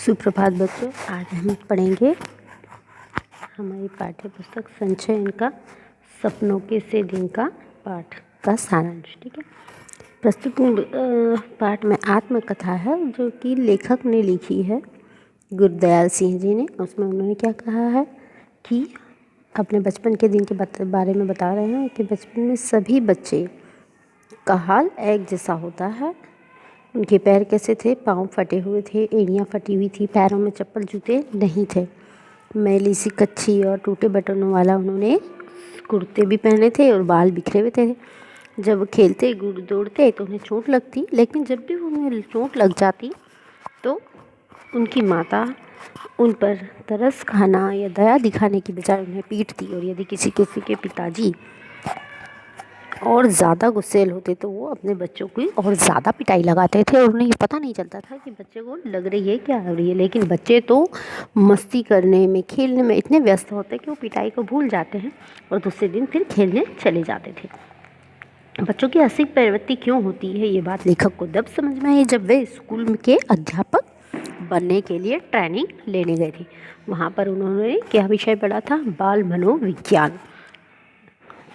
सुप्रभात बच्चों, आज हम पढ़ेंगे हमारी पाठ्य पुस्तक संचय इनका सपनों के से दिन का पाठ का सारांश। ठीक है, प्रस्तुत पाठ में आत्मकथा है जो कि लेखक ने लिखी है गुरदयाल सिंह जी ने। उसमें उन्होंने क्या कहा है कि अपने बचपन के दिन के बारे में बता रहे हैं कि बचपन में सभी बच्चे का हाल एक जैसा होता है। उनके पैर कैसे थे? पाँव फटे हुए थे, एड़ियाँ फटी हुई थी, पैरों में चप्पल जूते नहीं थे, मैली सी कच्ची और टूटे बटनों वाला उन्होंने कुर्ते भी पहने थे और बाल बिखरे हुए थे। जब वो खेलते दौड़ते तो उन्हें चोट लगती, लेकिन जब भी उन्हें चोट लग जाती तो उनकी माता उन पर तरस खाना या दया दिखाने की बजाय उन्हें पीटती, और यदि किसी किसी के पिताजी और ज़्यादा गुस्सैल होते तो वो अपने बच्चों की और ज़्यादा पिटाई लगाते थे, और उन्हें ये पता नहीं चलता था कि बच्चे को लग रही है क्या हो रही है। लेकिन बच्चे तो मस्ती करने में, खेलने में इतने व्यस्त होते कि वो पिटाई को भूल जाते हैं और दूसरे दिन फिर खेलने चले जाते थे। बच्चों की ऐसी प्रवृत्ति क्यों होती है, ये बात लेखक को तब समझ में आई जब वे स्कूल के अध्यापक बनने के लिए ट्रेनिंग लेने गए थे। वहाँ पर उन्होंने क्या विषय पढ़ा था? बाल मनोविज्ञान।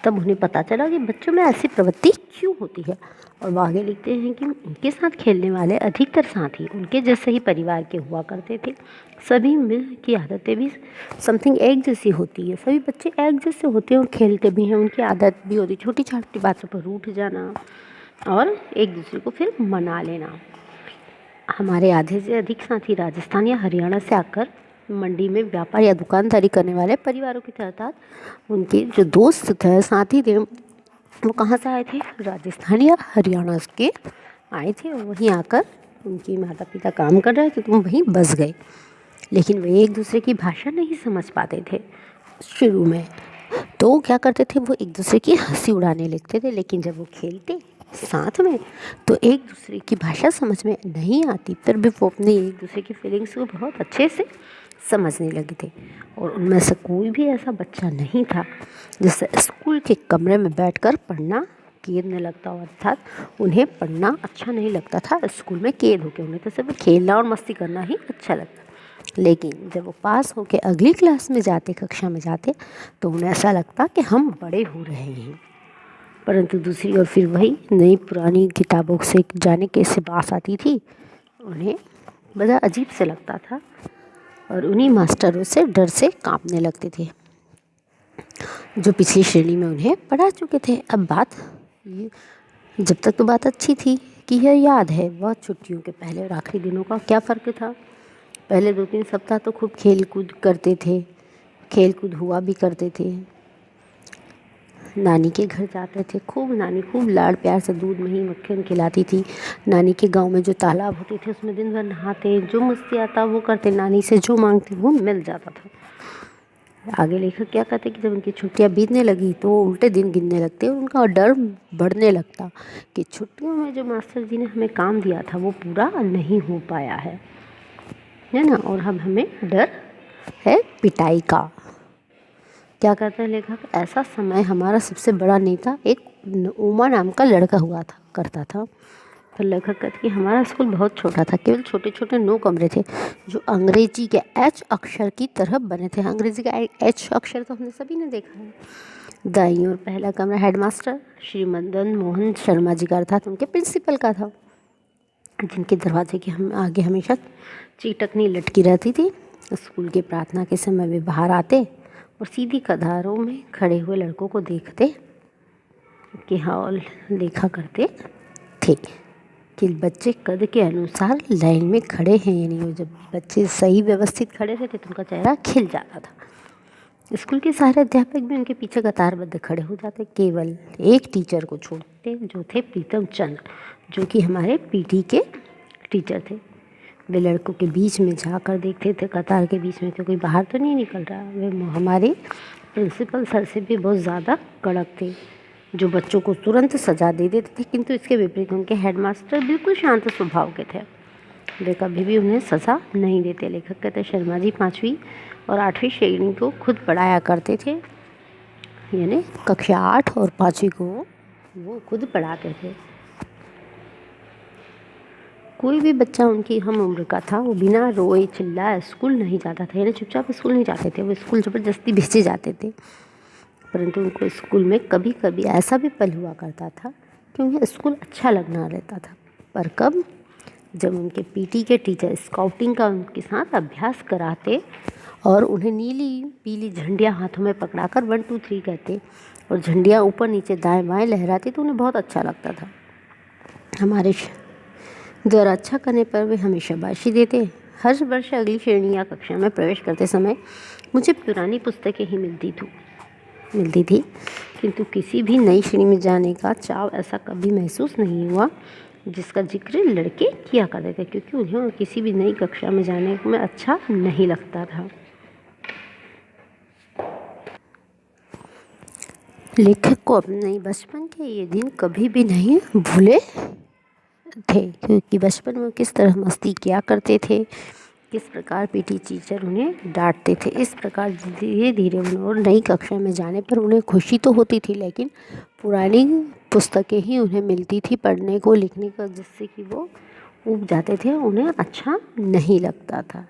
तब उन्हें पता चला कि बच्चों में ऐसी प्रवृत्ति क्यों होती है। और वो आगे लिखते हैं कि उनके साथ खेलने वाले अधिकतर साथी उनके जैसे ही परिवार के हुआ करते थे। सभी में की आदतें भी समथिंग एक जैसी होती है, सभी बच्चे एक जैसे होते हैं और खेलते भी हैं। उनकी आदत भी होती छोटी छोटी बातों पर रूठ जाना और एक दूसरे को फिर मना लेना। हमारे आधे से अधिक साथी राजस्थान या हरियाणा से आकर मंडी में व्यापार या दुकानदारी करने वाले परिवारों के थे, अर्थात उनके जो दोस्त थे, साथी थे, वो कहाँ से आए थे? राजस्थान या हरियाणा के आए थे, और वहीं आकर उनके माता पिता काम कर रहे थे तो वो वहीं बस गए। लेकिन वे एक दूसरे की भाषा नहीं समझ पाते थे शुरू में, तो क्या करते थे? वो एक दूसरे की हंसी उड़ाने लगते थे। लेकिन जब वो खेलते साथ में तो एक दूसरे की भाषा समझ में नहीं आती, फिर भी वो अपने एक दूसरे की फीलिंग्स को बहुत अच्छे से समझने लगे थे। और उनमें से कोई भी ऐसा बच्चा नहीं था जिससे स्कूल के कमरे में बैठकर पढ़ना कैद न लगता हो, अर्थात उन्हें पढ़ना अच्छा नहीं लगता था स्कूल में कैद होकर। उन्हें तो सिर्फ खेलना और मस्ती करना ही अच्छा लगता। लेकिन जब वो पास होकर अगली क्लास में जाते, कक्षा में जाते, तो उन्हें ऐसा लगता कि हम बड़े हो रहे हैं। परंतु दूसरी ओर फिर वही नई पुरानी किताबों से जाने कैसे बात आती थी, उन्हें बड़ा अजीब से लगता था और उन्हीं मास्टरों से डर से कांपने लगते थे जो पिछली श्रेणी में उन्हें पढ़ा चुके थे। अब बात ये, जब तक तो बात अच्छी थी कि यह याद है वह छुट्टियों के पहले और आखिरी दिनों का क्या फ़र्क था। पहले 2-3 सप्ताह तो खूब खेल कूद करते थे, खेल कूद हुआ भी करते थे, नानी के घर जाते थे, खूब नानी खूब लाड़ प्यार से दूध मही मक्खन खिलाती थी। नानी के गांव में जो तालाब होते थे उसमें दिन भर नहाते, जो मस्ती आता वो करते, नानी से जो मांगते वो मिल जाता था। आगे लेखक क्या कहते कि जब उनकी छुट्टियां बीतने लगी तो वो उल्टे दिन गिनने लगते और उनका डर बढ़ने लगता कि छुट्टियों में जो मास्टर जी ने हमें काम दिया था वो पूरा नहीं हो पाया है ना, और अब हमें डर है पिटाई का। क्या कहता है लेखक? ऐसा समय हमारा सबसे बड़ा नेता एक उमा नाम का लड़का हुआ था करता था। फिर लेखक कहते कि हमारा स्कूल बहुत छोटा था, केवल छोटे छोटे 9 कमरे थे जो अंग्रेजी के एच अक्षर की तरह बने थे। अंग्रेजी का एच अक्षर तो हमने सभी ने देखा है। दाईं ओर पहला कमरा हेडमास्टर श्री मदन मोहन शर्मा जी का, अर्थात उनके प्रिंसिपल का था, जिनके दरवाजे के हम आगे हमेशा चीटकनी लटकी रहती थी। स्कूल के प्रार्थना के समय वे बाहर आते और सीधी कतारों में खड़े हुए लड़कों को देखते कि हॉल देखा करते थे कि बच्चे कद के अनुसार लाइन में खड़े हैं या नहीं। और जब बच्चे सही व्यवस्थित खड़े रहते तो उनका चेहरा खिल जाता था। स्कूल के सारे अध्यापक भी उनके पीछे कतारबद्ध खड़े हो जाते, केवल एक टीचर को छोड़ते जो थे प्रीतम चंद्र, जो कि हमारे पीटी के टीचर थे। वे लड़कों के बीच में जाकर देखते थे, कतार के बीच में, क्योंकि बाहर तो नहीं निकल रहा। वे हमारे प्रिंसिपल सर से भी बहुत ज़्यादा कड़क थे, जो बच्चों को तुरंत सजा दे देते थे। किंतु इसके विपरीत उनके हेडमास्टर बिल्कुल शांत स्वभाव के थे, वे कभी भी उन्हें सज़ा नहीं देते। लेखक कहते शर्मा जी 5वीं और 8वीं श्रेणी को खुद पढ़ाया करते थे, यानी कक्षा 8 और 5वीं को वो खुद पढ़ाते थे। कोई भी बच्चा उनकी हम उम्र का था वो बिना रोए चिल्लाए स्कूल नहीं जाता था, यानी चुपचाप स्कूल नहीं जाते थे, वो स्कूल ज़बरदस्ती भेजे जाते थे। परंतु उनको स्कूल में कभी कभी ऐसा भी पल हुआ करता था कि उन्हें स्कूल अच्छा लगना रहता था। पर कब? जब उनके पीटी के टीचर स्काउटिंग का उनके साथ अभ्यास कराते और उन्हें नीली पीली झंडियाँ हाथों में पकड़ाकर 1 2 3 कहते और झंडियाँ ऊपर नीचे दाएं बाएं लहराती, तो उन्हें बहुत अच्छा लगता था। हमारे द्वारा अच्छा करने पर वे हमें शाबाशी देते। हर वर्ष अगली श्रेणी या कक्षा में प्रवेश करते समय मुझे पुरानी पुस्तकें ही मिलती थी, किंतु किसी भी नई श्रेणी में जाने का चाव ऐसा कभी महसूस नहीं हुआ जिसका जिक्र लड़के किया करते थे, क्योंकि उन्हें किसी भी नई कक्षा में जाने में अच्छा नहीं लगता था। लेखक को अपने बचपन के ये दिन कभी भी नहीं भूले थे, क्योंकि बचपन में किस तरह मस्ती किया करते थे, किस प्रकार पीटी टीचर उन्हें डांटते थे। इस प्रकार धीरे धीरे उन्हें नई कक्षा में जाने पर उन्हें खुशी तो होती थी, लेकिन पुरानी पुस्तकें ही उन्हें मिलती थी पढ़ने को लिखने को, जिससे कि वो ऊब जाते थे, उन्हें अच्छा नहीं लगता था।